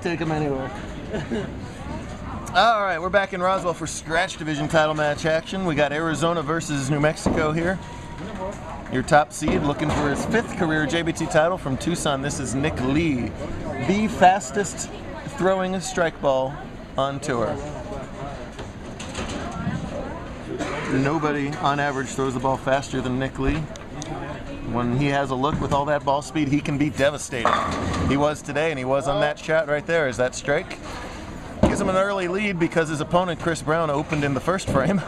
take him anywhere. All right, we're back in Roswell for Scratch Division title match action. We got Arizona versus New Mexico here. Your top seed looking for his 5th career JBT title from Tucson. This is Nick Lee, the fastest throwing a strike ball on tour. Nobody on average throws the ball faster than Nick Lee. When he has a look with all that ball speed, he can be devastating. He was today, and he was on that shot right there. Is that strike? Gives him an early lead because his opponent, Chris Brown, opened in the first frame.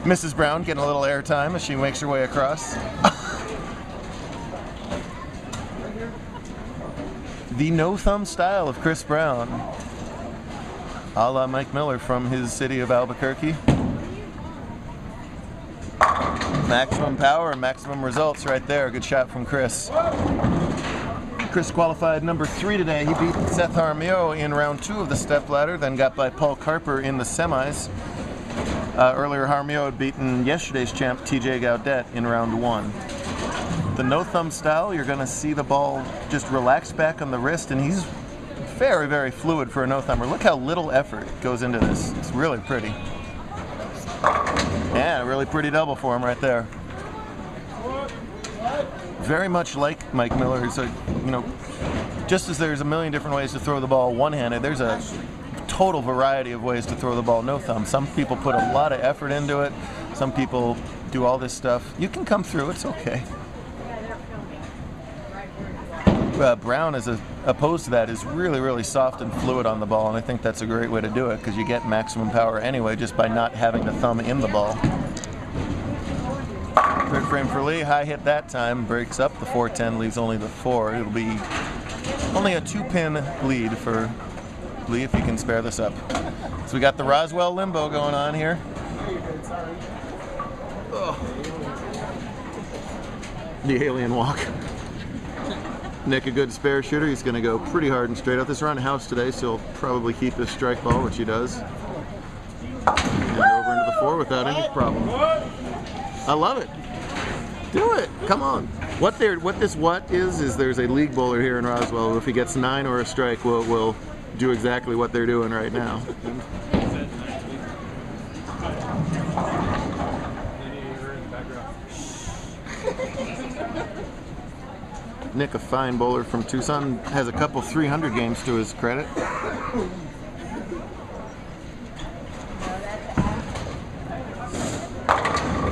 Mrs. Brown getting a little airtime as she makes her way across. The no-thumb style of Chris Brown, a la Mike Miller from his city of Albuquerque. Maximum power and maximum results right there. Good shot from Chris. Chris qualified number 3 today. He beat Seth Jaramillo in round 2 of the stepladder, then got by Paul Carper in the semis. Earlier, Jaramillo had beaten yesterday's champ, TJ Gaudet, in round 1. The no-thumb style, you're going to see the ball just relax back on the wrist, and he's very, very fluid for a no-thumber. Look how little effort goes into this. It's really pretty. Yeah, really pretty double for him right there. Very much like Mike Miller, so, you know, just as there's a million different ways to throw the ball one-handed, there's a total variety of ways to throw the ball no thumb. Some people put a lot of effort into it. Some people do all this stuff. You can come through, it's okay. Brown, as opposed to that, is really, really soft and fluid on the ball, and I think that's a great way to do it because you get maximum power anyway just by not having the thumb in the ball. Third frame for Lee, high hit that time, breaks up the 410, leaves only the 4. It'll be only a 2-pin lead for Lee if he can spare this up. So we got the Roswell limbo going on here. Oh. The alien walk. Nick, a good spare shooter. He's going to go pretty hard and straight up. This is around the house today, so he'll probably keep his strike ball, which he does. And over into the 4 without any problem. I love it. Do it. Come on. What this is there's a league bowler here in Roswell. If he gets 9 or a strike, we'll do exactly what they're doing right now. Nick, a fine bowler from Tucson, has a couple 300 games to his credit.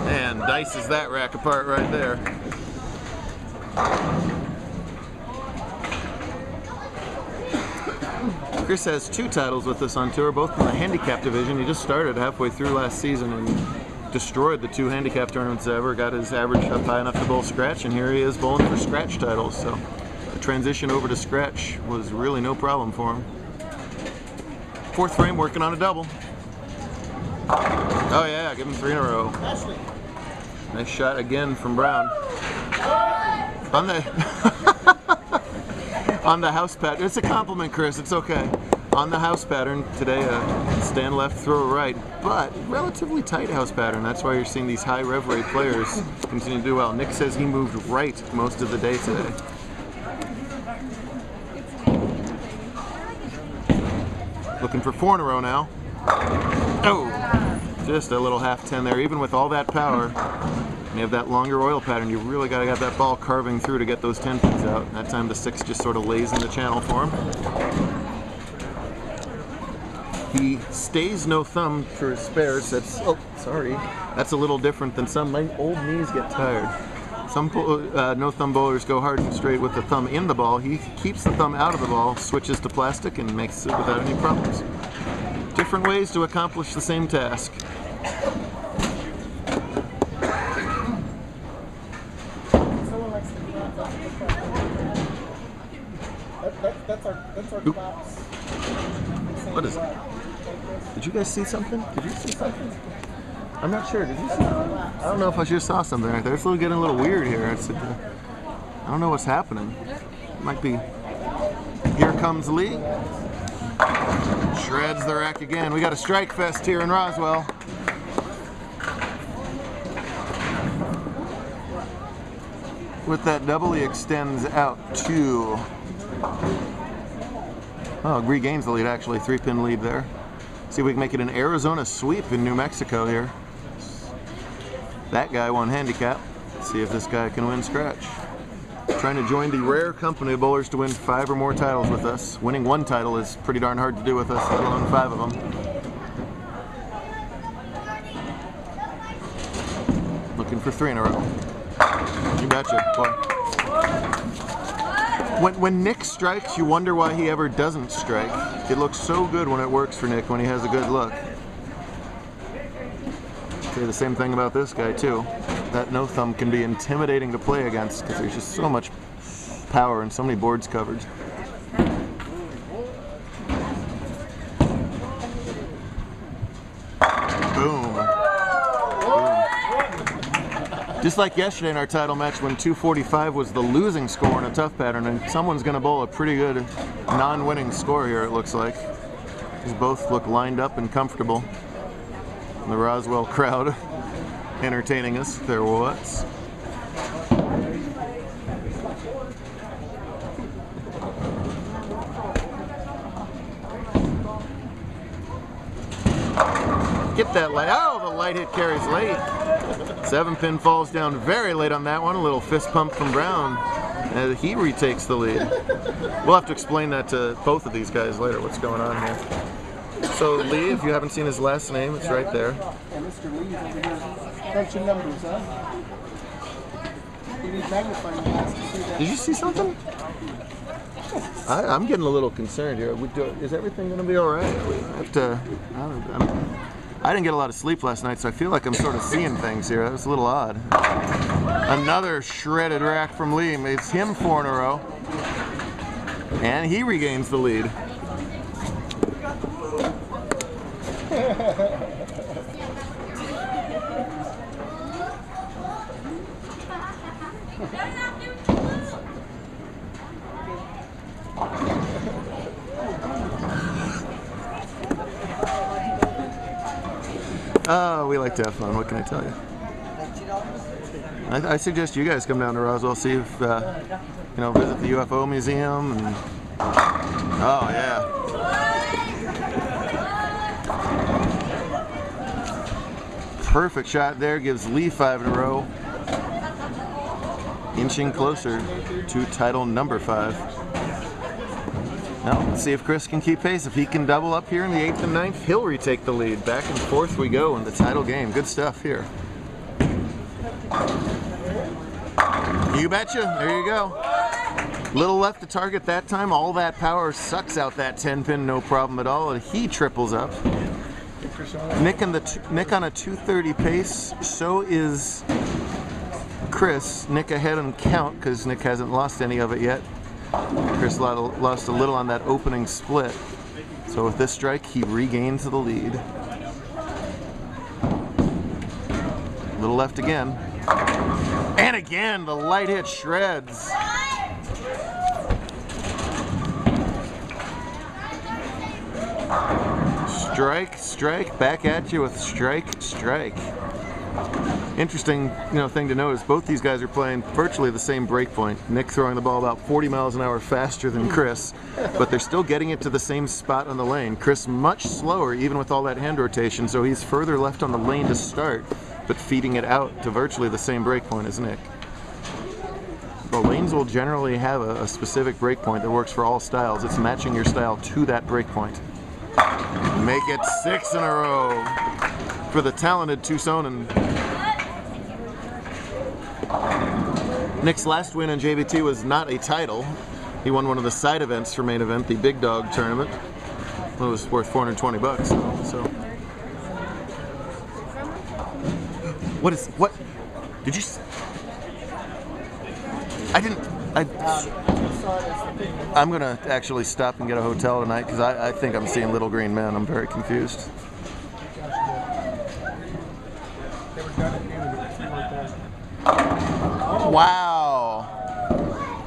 And dices that rack apart right there. Chris has 2 titles with us on tour, both in the handicap division. He just started halfway through last season and destroyed the 2 handicap tournaments ever, got his average up high enough to bowl scratch, and here he is bowling for scratch titles. So the transition over to scratch was really no problem for him. 4th frame, working on a double. Oh yeah, give him 3 in a row. Nice shot again from Brown. On the on the house pattern. It's a compliment, Chris. It's okay. On the house pattern today, stand left, throw right, but relatively tight house pattern. That's why you're seeing these high rev rate players continue to do well. Nick says he moved right most of the day today. Looking for 4 in a row now. Oh, just a little half 10 there. Even with all that power, you have that longer oil pattern, you really got to get that ball carving through to get those 10 pins out. That time the 6 just sort of lays in the channel for him. He stays no thumb for his spares. That's that's a little different than some. My old knees get tired. Some no thumb bowlers go hard and straight with the thumb in the ball. He keeps the thumb out of the ball, switches to plastic, and makes it without any problems. Different ways to accomplish the same task. That's our claps. What is it? Did you guys see something? Did you see something? I'm not sure. Did you see something? I don't know if I just saw something right there. It's getting a little weird here. I don't know what's happening. It might be. Here comes Lee. Shreds the rack again. We got a strike fest here in Roswell. With that double, he extends out 2. Oh, regains the lead actually, 3-pin lead there. See if we can make it an Arizona sweep in New Mexico here. That guy won handicap. Let's see if this guy can win scratch. Trying to join the rare company of bowlers to win 5 or more titles with us. Winning 1 title is pretty darn hard to do with us, let alone 5 of them. Looking for 3 in a row. You betcha, boy. When Nick strikes, you wonder why he ever doesn't strike. It looks so good when it works for Nick, when he has a good look. Say the same thing about this guy too. That no thumb can be intimidating to play against because there's just so much power and so many boards covered. Boom. Just like yesterday in our title match when 245 was the losing score in a tough pattern, and someone's going to bowl a pretty good non-winning score here, it looks like. These both look lined up and comfortable. And the Roswell crowd entertaining us, their what's. Get that light. Oh, the light hit carries late. 7-pin falls down very late on that one. A little fist pump from Brown. And he retakes the lead. We'll have to explain that to both of these guys later, what's going on here. So Lee, if you haven't seen his last name, it's right there. And Mr. Lee's over here crunching numbers, huh? You need magnifying glass to see that. Did you see something? I'm getting a little concerned here. Is everything going to be all right? We have to. I didn't get a lot of sleep last night, so I feel like I'm sort of seeing things here. That was a little odd. Another shredded rack from Lee. It's him 4 in a row. And he regains the lead. Oh, we like to have fun. What can I tell you? I suggest you guys come down to Roswell, see if visit the UFO museum. And oh yeah. Perfect shot there, gives Lee 5 in a row. Inching closer to title number 5. Now, let's see if Chris can keep pace. If he can double up here in the 8th and 9th, he'll retake the lead. Back and forth we go in the title game. Good stuff here. You betcha. There you go. Little left to target that time. All that power sucks out that 10-pin, no problem at all. And he triples up. Nick on a 230 pace. So is Chris. Nick ahead on count because Nick hasn't lost any of it yet. Chris lost a little on that opening split. So with this strike, he regains the lead. A little left again. And again, the light hit shreds. Strike, strike, back at you with strike, strike. Interesting, thing to note is both these guys are playing virtually the same break point. Nick throwing the ball about 40 miles an hour faster than Chris, but they're still getting it to the same spot on the lane. Chris much slower, even with all that hand rotation, so he's further left on the lane to start, but feeding it out to virtually the same break point as Nick. The lanes will generally have a specific break point that works for all styles. It's matching your style to that break point. Make it 6 in a row for the talented Tucsonan. Nick's last win in JBT was not a title. He won one of the side events for main event, the Big Dog tournament. It was worth 420 bucks. So. What? Did you? I didn't. I'm gonna actually stop and get a hotel tonight because I think I'm seeing little green men. I'm very confused. Wow.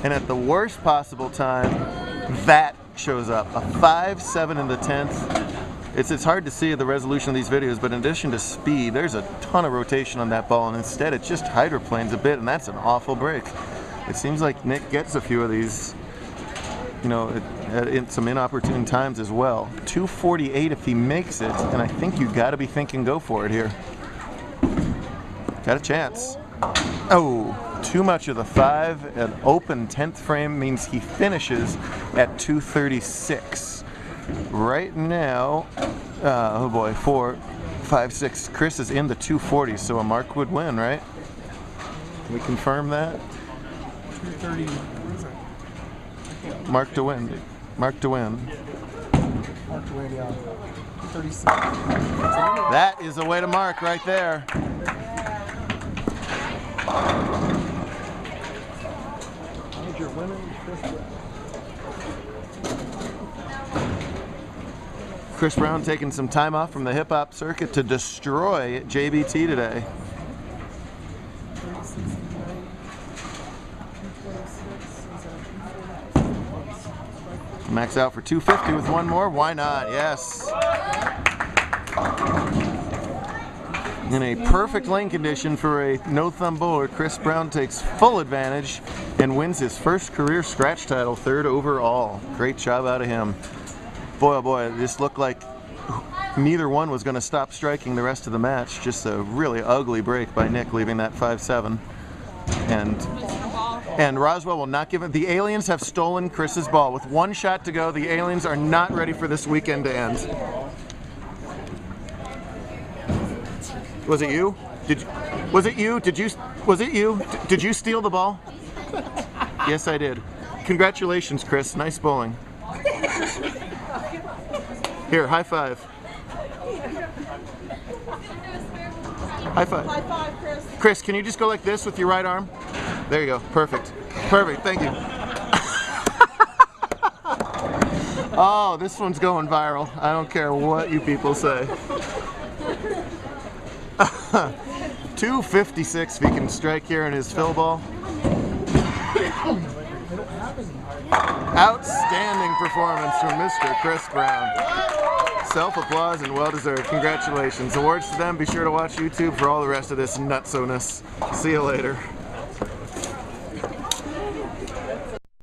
And at the worst possible time, that shows up. A 5-7 in the 10th. It's hard to see the resolution of these videos, but in addition to speed, there's a ton of rotation on that ball, and instead it just hydroplanes a bit, and that's an awful break. It seems like Nick gets a few of these. you know, in some inopportune times as well. 248 if he makes it, and I think you got to be thinking go for it here. Got a chance. Oh, too much of the 5. An open 10th frame means he finishes at 236. Right now, oh boy, 4, 5, 6. Chris is in the 240s, so a mark would win, right? Can we confirm that? 230. What is it? Mark to win. Mark to win. Mark to win, yeah. 236. That is a way to mark right there. You're winning. Chris Brown taking some time off from the hip-hop circuit to destroy JBT today. Max out for 250 with one more. Why not? Yes. In a perfect lane condition for a no-thumb bowler, Chris Brown takes full advantage and wins his first career scratch title, 3rd overall. Great job out of him. Boy, oh boy, this looked like neither one was going to stop striking the rest of the match. Just a really ugly break by Nick, leaving that 5-7. And Roswell will not give it. The aliens have stolen Chris's ball. With 1 shot to go, the aliens are not ready for this weekend to end. Was it you? Was it you? Was it you? Did you steal the ball? Yes, I did. Congratulations, Chris. Nice bowling. Here, high five. High five. High five, Chris. Chris, can you just go like this with your right arm? There you go. Perfect. Perfect. Thank you. Oh, this one's going viral. I don't care what you people say. 256 if he can strike here in his fill ball. Outstanding performance from Mr. Chris Brown. Self-applause and well-deserved. Congratulations. Awards to them. Be sure to watch YouTube for all the rest of this nutso-ness. See you later.